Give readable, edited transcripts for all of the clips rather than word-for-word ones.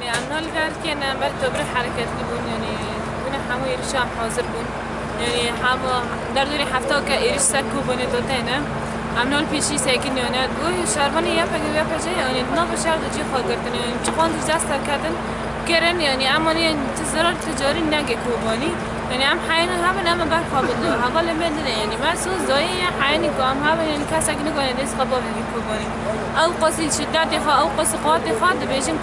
يعني عمنا الكاركين بل تبرع حركات لبون يعني بنا حمو إيرشام حاضر بون يعني حمو دردوري حفتا كإيرش سكو بني دوتينه عمنا البيشي ساكن يعني بو شارباني يا بجي يعني ناب شهر دجي خاطرتن يعني چخوان دجاست كاتن كرن يعني عماني تزرار تجاري نجي كوباني يعني عم حين هذا أنا برخابط هذا اللي بدنا يعني ما سوى زاي حيني قام هذا يعني كاسك نقول ناس خباب كوباني أو قصي شدات خا أو قصي قات خا دبيجن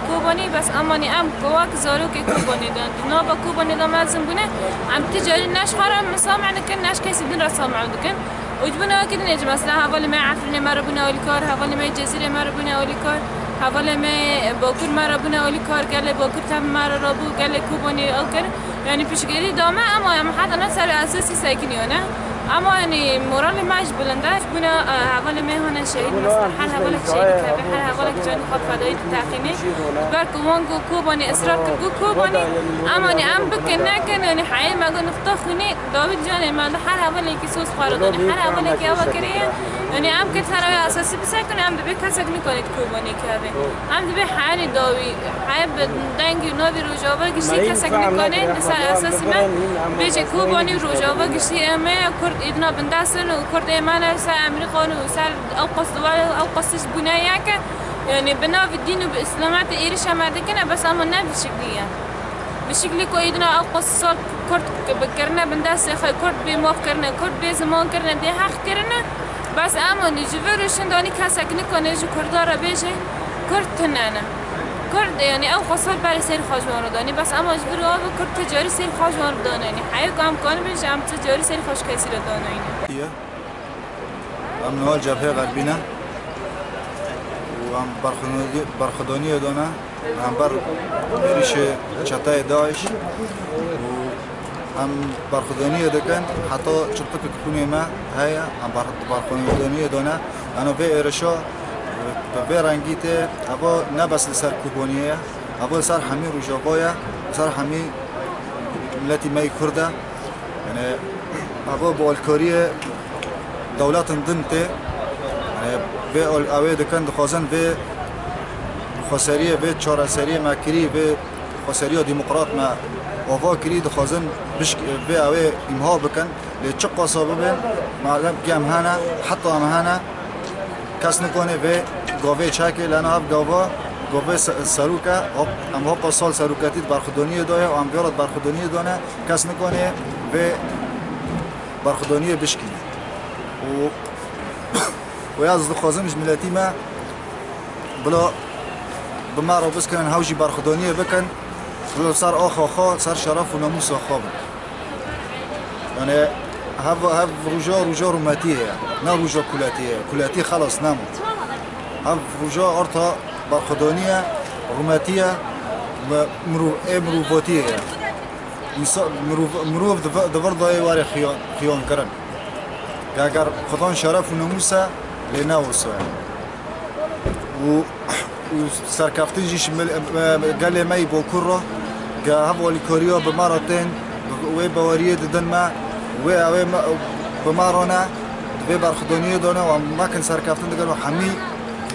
كوباني بس أماني أم كواك زارو كوباني ده نابا كوباني ده ما زنبنا عم تجاري الناس حرام مسامع نكن ناس كيس بدنا رسامع دكن وجبنا كده نجي مثلا هذا اللي ما عرفنا ما ربنا ولكار هذا اللي ما يجزيره ما ربنا ولكار هذا اللي ما بكر ما ربنا ولكار قال بكر تام ما ربو قال كوباني أكر يعني بيشجري دامه اما حتى انا سر اساسي ساكني انا اما يعني مورالي ماش بلنده بنا اول ما هنا شهيد مستحيل هقول لك شيء كبير هقول لك جاني خط فداي تاخيني برك وانغو كوباني اسراك كوباني اما اني ام بكنا كان يعني حي ما قلنا نختخني داوود جاني ما حال هقول لك سوس خاردني حال هقول لك يا بكريه يعني ام كنت انا اساسي بسكن ام بك ساكني كنت كوباني كابي ام دبي حالي داوي حي بدنگي نوبي روجاوا گشتي ساكني كنت اساسي ما بيجي كوباني روجاوا گشتي ام كرد إدنا بنداسن وكرد إيمانا سا أمريكا وسال أوقص دوال أوقصش بناياك يعني بنا في الدين وبإسلامات إيرش ما دكنا بس أمنا بشكلية بشكل كو إدنا أوقص صار كرد بكرنا بنداس خي كرد بموف كرنا كرد بزمان كرنا ده حق كرنا بس أمن جبرشن داني كاسكني كانوا جو كردارا بيجي كرد تنانا كرد يعني أو قصر برای سیر خواجوان رو دانی بس اما اجبر رو کرد تجاری سیر خواجوان رو دانی حیو که امکان بیش هم تجاری سیر خوش کسی رو دانی ام نوال جبهه غربینه و ام برخدانی دانه ام بر ریش چتای داعش و ام برخدانی دکن حتی چرتک کونی ما هیا ام برخدانی دانه انا به ارشا به رنگیته ابا نه بس لسر کوبانیه ابا سر همین روجابایا سر همین ملتی می کرده یعنی ابا با الکاری دولت دنته یعنی به اوی دکن دخوازن به خسریه به چهارسری مکری به خسریه دموکرات ما آوا کری دخوازن بش به اوی امها بکن لچه قصابه به معلم کم هنه حتی هم هنه کس نکنه به گاوه چاکی لانه هب گاوه سروکه ام ها سال سروکتی برخدانی داره و ام بیارد برخدانی دانه کس نکنه به برخدانی بشکنه و از خازمش ملتی ما بلا بما رو بس کنن هاوجی برخدانی بکن بلا سر آخا سر شرف و ناموس آخا یعنی هف روجا روماتیه نه روجا کلاتی خلاص نمود هف روجا ارتا برخدانیه روماتیه و مروفاتیه مروف دور دای واری خیان کردن که اگر خدان شرف و ناموسه لناوسه و سرکفتنجیش گله می با کرا که هوالی کاریا به مراتین و باوریه دادن ما و اوی بمارانه به برخدانی دانه و مکن سرکفتن دگر و همی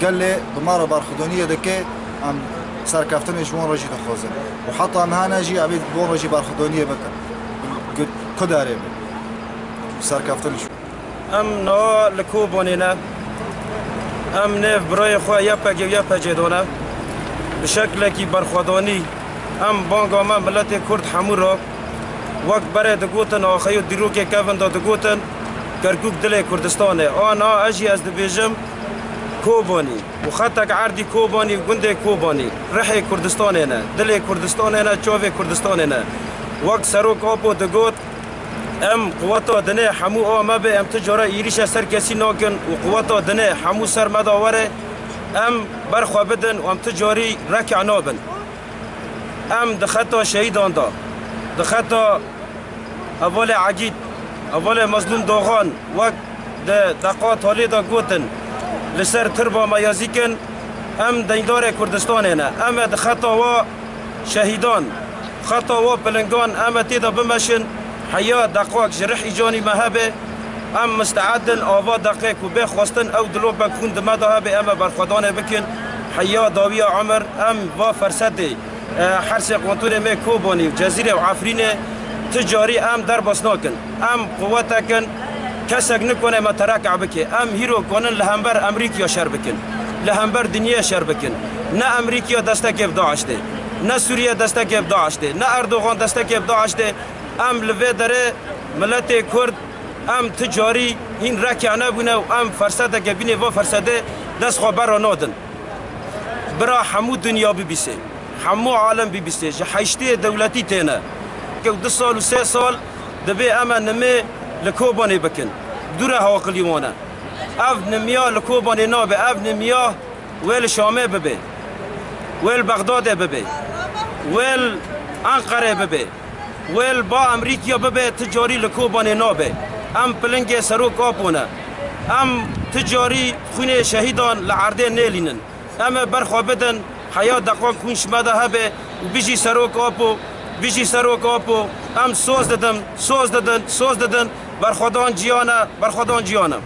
گله بمارا برخدانی دکه ام سرکفتن جوان راجی دخوازه و حتی هم هنجی عبید بون راجی برخدانی بکن کداره سرکفتن جوان ام نا لکوبانینه ام نف برای خواه یا پجه دانه به شکل کی برخدانی ام بانگا من ملت کرد همون را وقت برای دگوتن آخیو دیرو که کفن دا دگوتن کرکوک دل کردستانه آنا اجی از دبیجم کوبانی و خطک عردی کوبانی گنده کوبانی رحی کردستانه نه دل کردستانه نه چاوی کردستانه نه وقت سروک آبو دگوت ام قوتا دنه همو آمه به ام تجاره ایریش سر کسی ناکن و قوتا دنه همو سر مداوره ام برخوا بدن و ام تجاری رکع نابن ام دخطا شهیدان دا دخطا اول عقید اول مظلوم داغان وقت دقات حالی دا گوتن لسر تربا مایازیکن ام دیندار کردستان نه ام دخطا و شهیدان خطا و پلنگان ام تیدا بمشن حیا دقاق جرح ایجانی مهبه ام مستعدن آوا دقیق و بخواستن او دلو بکون دمده به ام برخدانه بکن حیا داوی عمر ام و فرصت حرس قنطور می کوبانی جزیره و عفرین تجاری ام در بسناکن ام قوتکن کسک نکنه ما ترکع بکه ام هیرو کنن لهمبر امریکا شر بکن لهمبر دنیا شر بکن نه امریکا دستک داعش ده نه سوریه دستک داعش ده نه اردوغان دستک داعش ده ام لوی داره ملت کرد ام تجاری این رکعنه بونه و ام فرصده که بینه و فرصده دست خبر نادن برا همو دنیا ببیسه همو عالم ببیسه جه حیشتی دولتی تینه که 2 سال و 3 سال دبی اما نمی لکوبانی بکن دوره هوا قلیمانه اف نمیا لکوبانی نابه اف نمیا ویل شامه ببه ویل بغداد ببه ویل انقره ببه ویل با امریکا ببه تجاری لکوبانی نابه ام پلنگ سروک آپونه ام تجاری خونه شهیدان لعرده نیلینن ام برخوا بدن حیات دقوان کون شمده هبه و بیجی سروک آپو بیجی سروک آپو ام سوز ددن برخودان جیانه